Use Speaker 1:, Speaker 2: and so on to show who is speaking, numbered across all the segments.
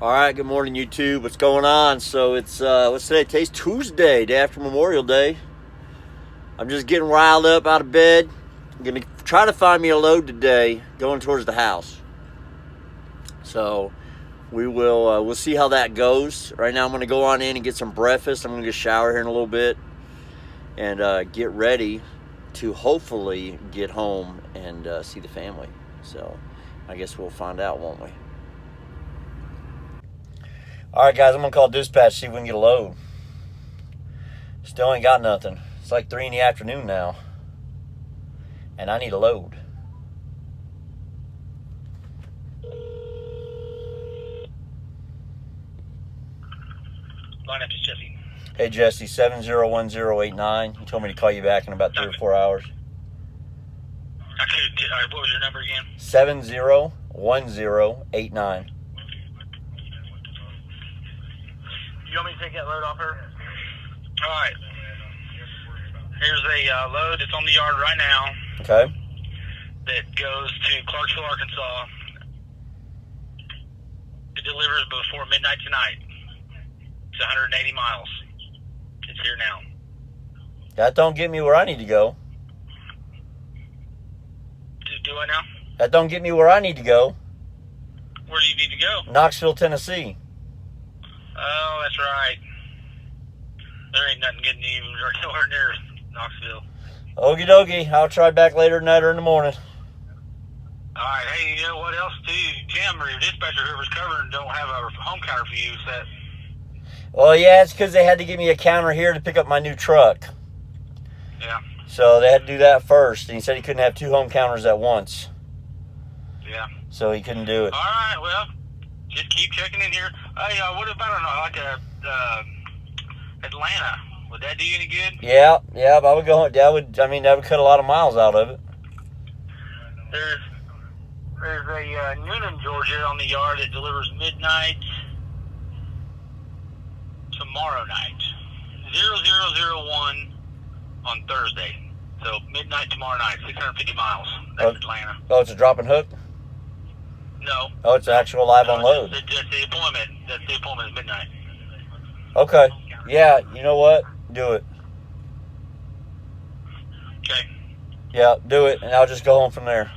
Speaker 1: Alright, good morning YouTube. What's going on? So it's what's today? Today's Tuesday, day after Memorial Day. I'm just getting riled up out of bed. I'm gonna try to find me a load today going towards the house. So we'll see how that goes. Right now I'm gonna go on in and get some breakfast. I'm gonna get a shower here in a little bit and get ready to hopefully get home and see the family. So I guess we'll find out, won't we? Alright guys, I'm going to call dispatch, see if we can get a load. Still ain't got nothing. It's like 3 in the afternoon now. And I need a load.
Speaker 2: Line up to Jesse.
Speaker 1: Hey Jesse, 701089. You told me to call you back in about 3 or 4 hours.
Speaker 2: What was your number again?
Speaker 1: 701089.
Speaker 2: You want me to take that load off her? All right. Here's a load that's on the yard right now.
Speaker 1: Okay.
Speaker 2: That goes to Clarksville, Arkansas. It delivers before midnight tonight. It's 180 miles. It's here now.
Speaker 1: That don't get me where I need to go.
Speaker 2: Do I now?
Speaker 1: That don't get me where I need to go.
Speaker 2: Where do you need to go?
Speaker 1: Knoxville, Tennessee.
Speaker 2: Oh, that's right. There ain't nothing getting even nowhere near Knoxville.
Speaker 1: Okie dokie. I'll try back later tonight or in the morning.
Speaker 2: All right. Hey, you know what else, too? Jim or your dispatcher, whoever's covering, don't have a home counter for you set.
Speaker 1: Well, yeah, it's because they had to give me a counter here to pick up my new truck.
Speaker 2: Yeah.
Speaker 1: So they had to do that first. And he said he couldn't have 2 home counters at once.
Speaker 2: Yeah.
Speaker 1: So he couldn't do it.
Speaker 2: All right. Well, just keep checking in here. Hey, what about Atlanta? Would that do you any good?
Speaker 1: Yeah, but I would go. That would cut a lot of miles out of it.
Speaker 2: There's a Noonan, Georgia, on the yard that delivers midnight tomorrow night. 0001 on Thursday. So midnight tomorrow night, 650 miles. That's Atlanta.
Speaker 1: Oh, it's a drop and hook?
Speaker 2: No.
Speaker 1: Oh, it's an actual live unload.
Speaker 2: That's the appointment. That's the appointment at midnight.
Speaker 1: Okay. Yeah, you know what? Do it.
Speaker 2: Okay.
Speaker 1: Yeah, do it, and I'll just go home from there.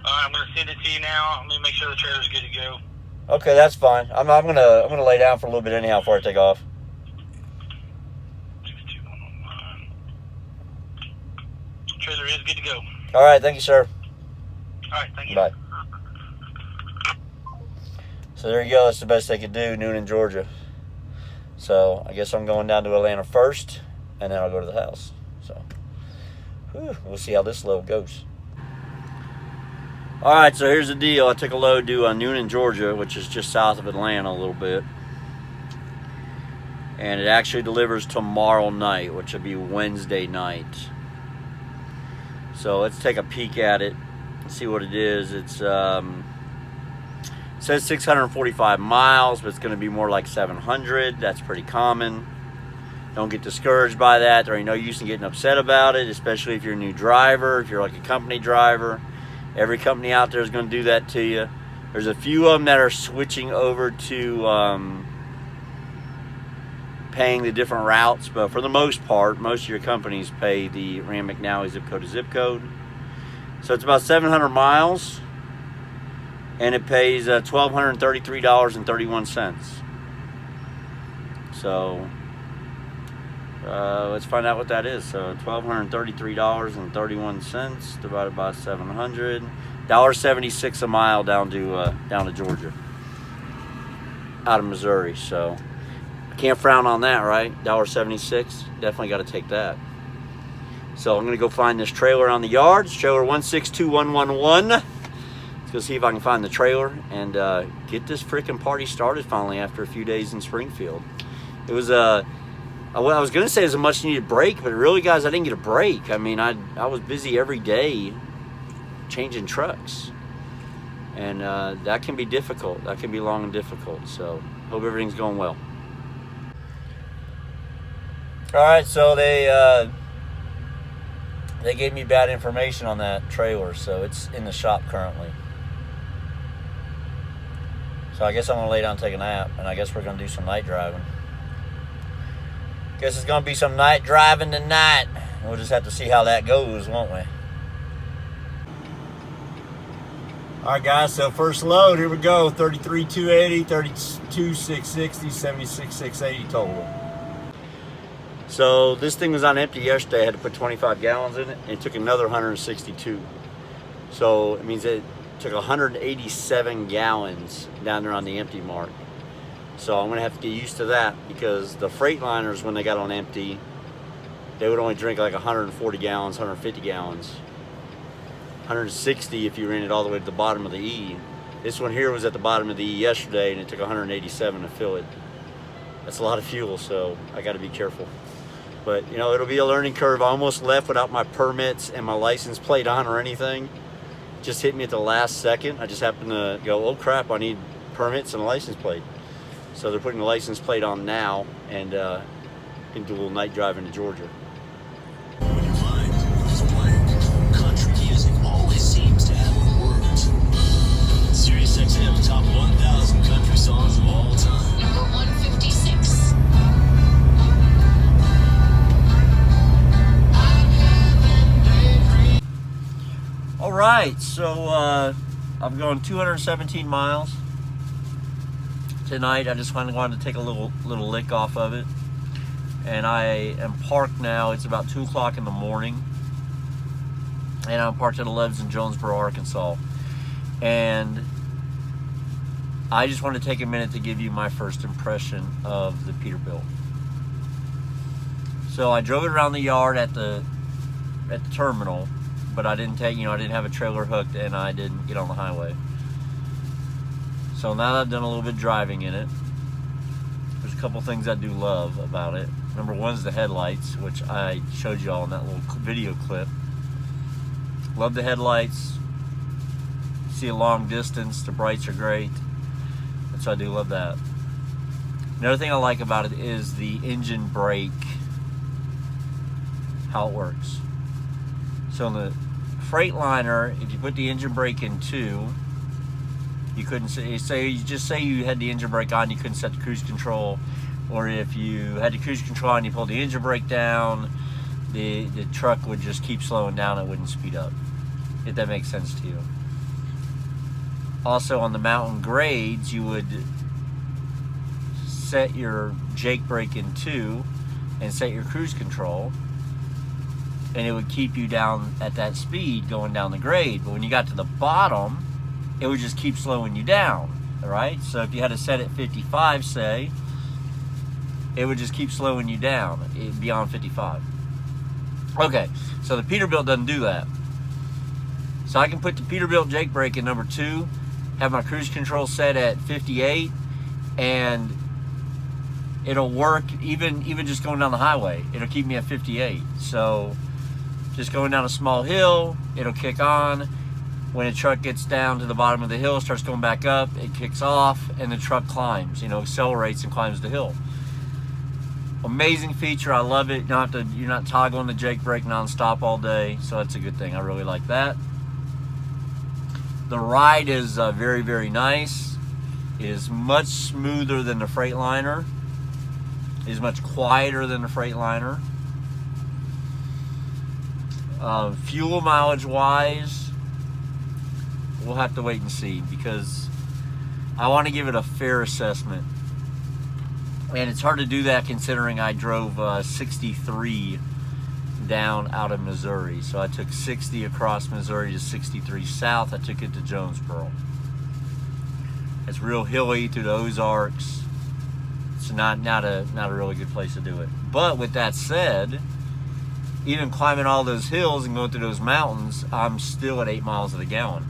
Speaker 2: All right, I'm going to send it to you now. I'm going to make sure the trailer's good to go.
Speaker 1: Okay, that's fine. I'm gonna lay down for a little bit anyhow before I take off.
Speaker 2: 62119. Trailer is good to go.
Speaker 1: All right, thank you, sir.
Speaker 2: All right, thank you.
Speaker 1: Bye. So there you go. That's the best they could do, Noonan, Georgia. So I guess I'm going down to Atlanta first, and then I'll go to the house. So we'll see how this load goes. All right, so here's the deal. I took a load to Noonan, Georgia, which is just south of Atlanta a little bit. And it actually delivers tomorrow night, which will be Wednesday night. So let's take a peek at it and see what it is. It says 645 miles, but it's going to be more like 700. That's pretty common. Don't get discouraged by that. There ain't no use in getting upset about it, especially if you're a new driver, if you're like a company driver. Every company out there is going to do that to you. There's a few of them that are switching over to paying the different routes, but for the most part, most of your companies pay the Rand McNally zip code to zip code. So it's about 700 miles, and it pays $1,233.31. So let's find out what that is. So $1,233.31 divided by 700, $1.76 a mile down to Georgia, out of Missouri. So I can't frown on that, right? $1.76, definitely got to take that. So I'm gonna go find this trailer on the yard. It's trailer 162111. Let's go see if I can find the trailer and get this freaking party started finally after a few days in Springfield. It was I was gonna say it was a much needed break, but really, guys, I didn't get a break. I mean, I was busy every day changing trucks, and that can be difficult. That can be long and difficult. So hope everything's going well. All right, so they they gave me bad information on that trailer, so it's in the shop currently. So I guess I'm gonna lay down and take a nap, and I guess we're gonna do some night driving. Guess it's gonna be some night driving tonight. We'll just have to see how that goes, won't we? Alright guys, so first load, here we go. 33,280, 32,660, 76,680 total. So this thing was on empty yesterday. I had to put 25 gallons in it, and it took another 162. So it means it took 187 gallons down there on the empty mark. So I'm gonna have to get used to that, because the Freightliners, when they got on empty, they would only drink like 140 gallons, 150 gallons. 160 if you ran it all the way to the bottom of the E. This one here was at the bottom of the E yesterday, and it took 187 to fill it. That's a lot of fuel, so I got to be careful. But you know, it'll be a learning curve. I almost left without my permits and my license plate on or anything. Just hit me at the last second. I just happened to go, oh crap, I need permits and a license plate. So they're putting the license plate on now, and can do a little night driving to Georgia.
Speaker 3: Top 1,000 country songs of all time. Number 156.
Speaker 1: All right, so I'm going 217 miles tonight. I just wanted to take a little lick off of it, and I am parked now. It's about 2 o'clock in the morning, and I'm parked at 11's in Jonesboro, Arkansas, and I just want to take a minute to give you my first impression of the Peterbilt. So I drove it around the yard at the terminal, but I didn't have a trailer hooked, and I didn't get on the highway. So now that I've done a little bit of driving in it, there's a couple things I do love about it. Number one is the headlights, which I showed you all in that little video clip. Love the headlights. See a long distance, the brights are great. So I do love that. Another thing I like about it is the engine brake, how it works. So in the Freightliner, if you put the engine brake in 2, you couldn't say you had the engine brake on, you couldn't set the cruise control, or if you had the cruise control and you pulled the engine brake down, the truck would just keep slowing down, it wouldn't speed up, if that makes sense to you. Also, on the mountain grades, you would set your Jake brake in 2 and set your cruise control, and it would keep you down at that speed going down the grade. But when you got to the bottom, it would just keep slowing you down, all right? So if you had to set it 55, say, it would just keep slowing you down beyond 55. Okay, so the Peterbilt doesn't do that. So I can put the Peterbilt Jake brake in number 2, have my cruise control set at 58, and it'll work even just going down the highway. It'll keep me at 58. So just going down a small hill, it'll kick on. When a truck gets down to the bottom of the hill, starts going back up, it kicks off, and the truck climbs, accelerates and climbs the hill. Amazing feature, I love it. You're not toggling the Jake brake non-stop all day, so that's a good thing. I really like that. The ride is very, very nice. It is much smoother than the Freightliner. It is much quieter than the Freightliner. Fuel mileage wise, we'll have to wait and see, because I want to give it a fair assessment. And it's hard to do that considering I drove 63 down out of Missouri. So I took 60 across Missouri to 63 south. I took it to Jonesboro. It's real hilly through the Ozarks. It's not a really good place to do it. But with that said, even climbing all those hills and going through those mountains, I'm still at 8 miles to the gallon.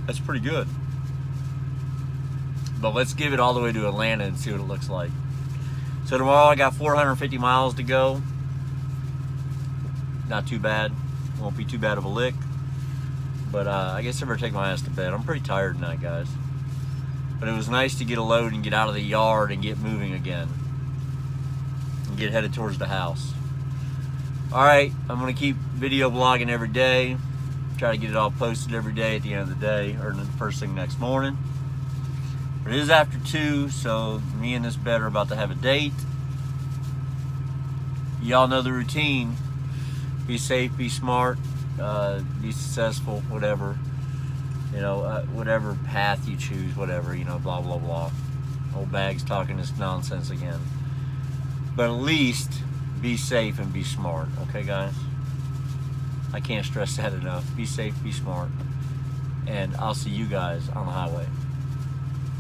Speaker 1: That's pretty good. But let's give it all the way to Atlanta and see what it looks like. So tomorrow I got 450 miles to go. Not too bad. Won't be too bad of a lick. But I guess I better take my ass to bed. I'm pretty tired tonight, guys. But it was nice to get a load and get out of the yard and get moving again. And get headed towards the house. Alright, I'm going to keep video blogging every day. Try to get it all posted every day at the end of the day, or the first thing next morning. But it is after 2, so me and this bed are about to have a date. Y'all know the routine. Be safe, be smart, be successful, whatever. You know, whatever path you choose, whatever, you know, blah, blah, blah. Old Bags talking this nonsense again. But at least be safe and be smart, okay, guys? I can't stress that enough. Be safe, be smart. And I'll see you guys on the highway.